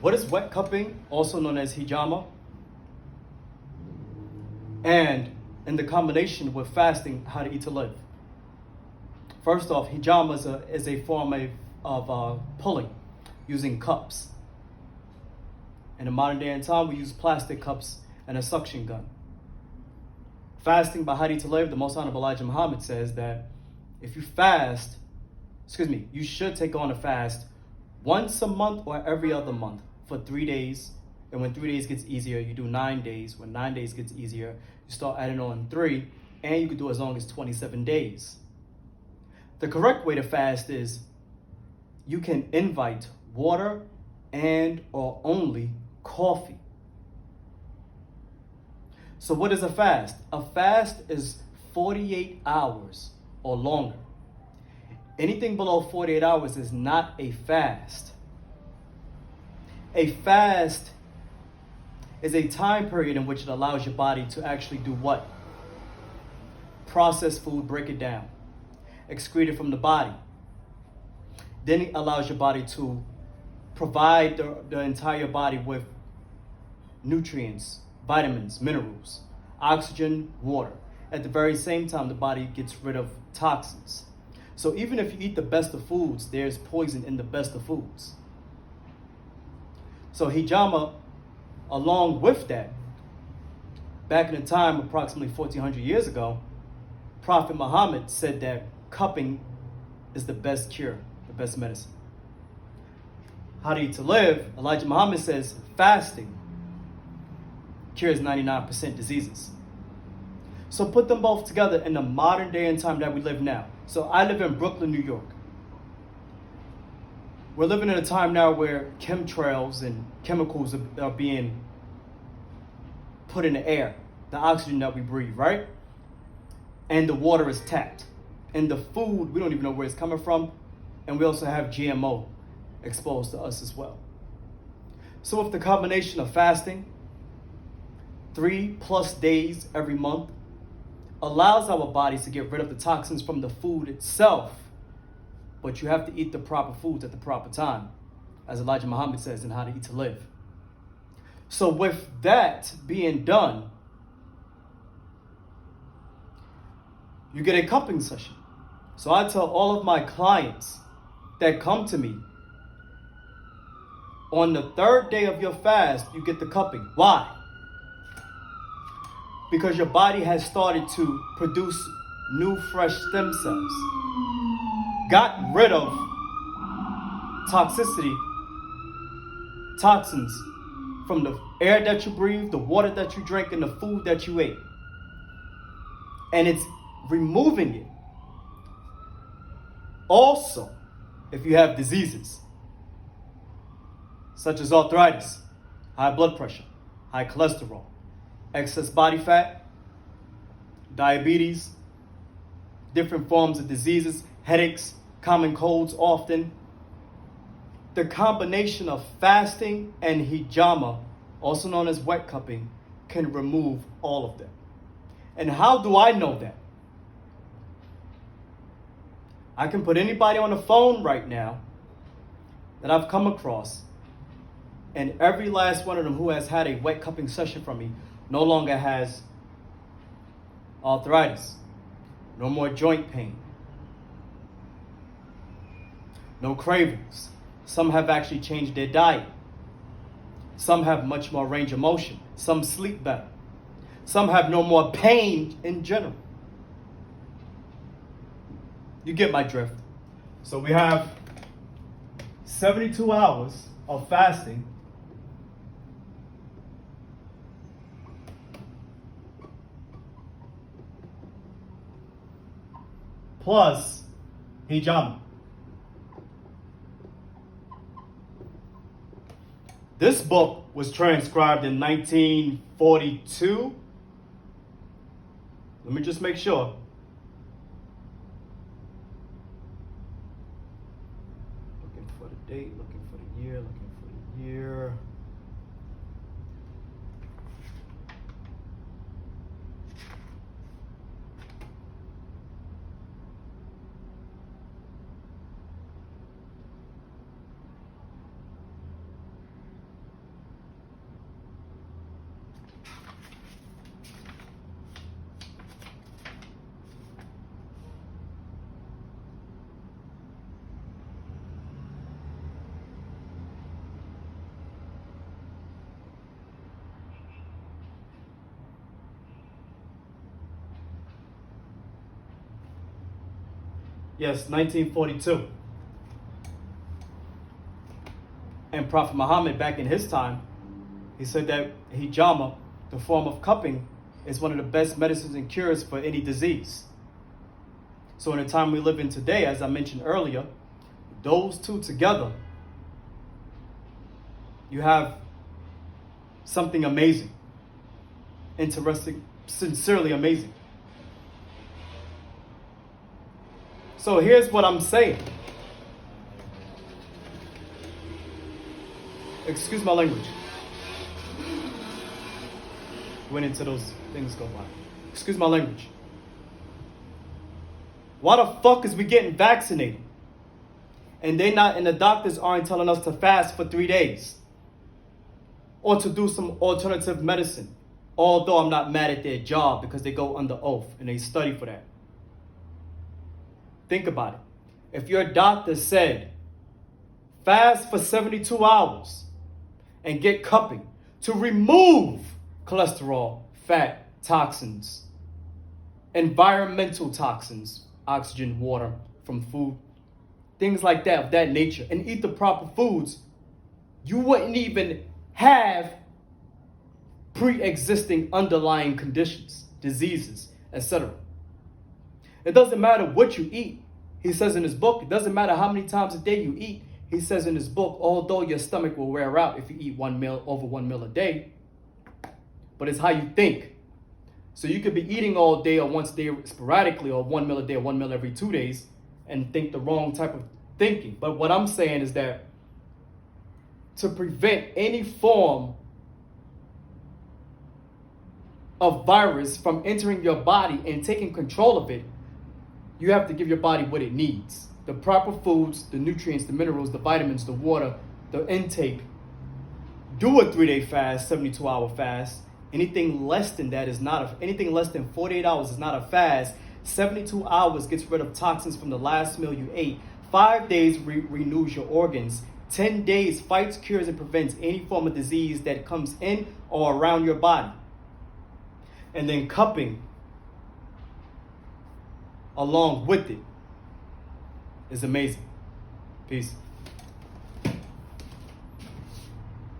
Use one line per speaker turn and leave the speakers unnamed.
What is wet cupping, also known as hijama? And in the combination with fasting, how to eat to live. First off, hijama is a form of pulling using cups. In the modern day and time, we use plastic cups and a suction gun. Fasting by Hadi to live, the Most Honorable Elijah Muhammad says that if you fast, you should take on a fast once a month or every other month for 3 days. And when 3 days gets easier, you do 9 days. When 9 days gets easier, you start adding on 3, and you can do as long as 27 days. The correct way to fast is you can invite water and or only coffee. So what is a fast? A fast is 48 hours or longer. Anything below 48 hours is not a fast. A fast is a time period in which it allows your body to actually do what? Process food, break it down, excrete it from the body. Then it allows your body to provide the entire body with nutrients, vitamins, minerals, oxygen, water. At the very same time, the body gets rid of toxins. So even if you eat the best of foods, there's poison in the best of foods. So hijama, along with that, back in the time, approximately 1400 years ago, Prophet Muhammad said that cupping is the best cure, the best medicine. How to eat to live, Elijah Muhammad says fasting cures 99% diseases. So put them both together in the modern day and time that we live now. So I live in Brooklyn, New York. We're living in a time now where chemtrails and chemicals are being put in the air, the oxygen that we breathe, right? And the water is tapped. And the food, we don't even know where it's coming from. And we also have GMO exposed to us as well. So with the combination of fasting, 3+ days every month, allows our bodies to get rid of the toxins from the food itself. But you have to eat the proper foods at the proper time, as Elijah Muhammad says in How to Eat to Live. So with that being done, you get a cupping session. So I tell all of my clients that come to me, on the 3rd day of your fast, you get the cupping. Why? Because your body has started to produce new fresh stem cells. Got rid of toxins from the air that you breathe, the water that you drink, and the food that you ate. And it's removing it. Also, if you have diseases, such as arthritis, high blood pressure, high cholesterol, excess body fat, diabetes, different forms of diseases, headaches, common colds often. The combination of fasting and hijama, also known as wet cupping, can remove all of them. And how do I know that? I can put anybody on the phone right now that I've come across, and every last one of them who has had a wet cupping session from me no longer has arthritis, no more joint pain, no cravings. Some have actually changed their diet. Some have much more range of motion. Some sleep better. Some have no more pain in general. You get my drift. So we have 72 hours of fasting, plus hijama. This book was transcribed in 1942. Let me just make sure. Looking for the date, looking for the year, looking for the year. Yes, 1942. And Prophet Muhammad, back in his time, he said that hijama, the form of cupping, is one of the best medicines and cures for any disease. So in the time we live in today, as I mentioned earlier, those two together, you have something amazing, interesting, sincerely amazing. So here's what I'm saying. Excuse my language. Went into those things go by. Excuse my language. Why the fuck is we getting vaccinated? And the doctors aren't telling us to fast for 3 days. Or to do some alternative medicine. Although I'm not mad at their job because they go under oath and they study for that. Think about it. If your doctor said, fast for 72 hours and get cupping to remove cholesterol, fat, toxins, environmental toxins, oxygen, water from food, things like that, of that nature, and eat the proper foods, you wouldn't even have pre-existing underlying conditions, diseases, etc. It doesn't matter what you eat. He says in his book, it doesn't matter how many times a day you eat. He says in his book, although your stomach will wear out if you eat over one meal a day, but it's how you think. So you could be eating all day or once a day sporadically, or 1 meal a day or 1 meal every 2 days, and think the wrong type of thinking. But what I'm saying is that to prevent any form of virus from entering your body and taking control of it, you have to give your body what it needs. The proper foods, the nutrients, the minerals, the vitamins, the water, the intake. Do a 3-day fast, 72-hour fast. Anything less than that is not anything less than 48 hours is not a fast. 72 hours gets rid of toxins from the last meal you ate. 5 days renews your organs. 10 days fights, cures, and prevents any form of disease that comes in or around your body. And then cupping along with it is amazing. Peace.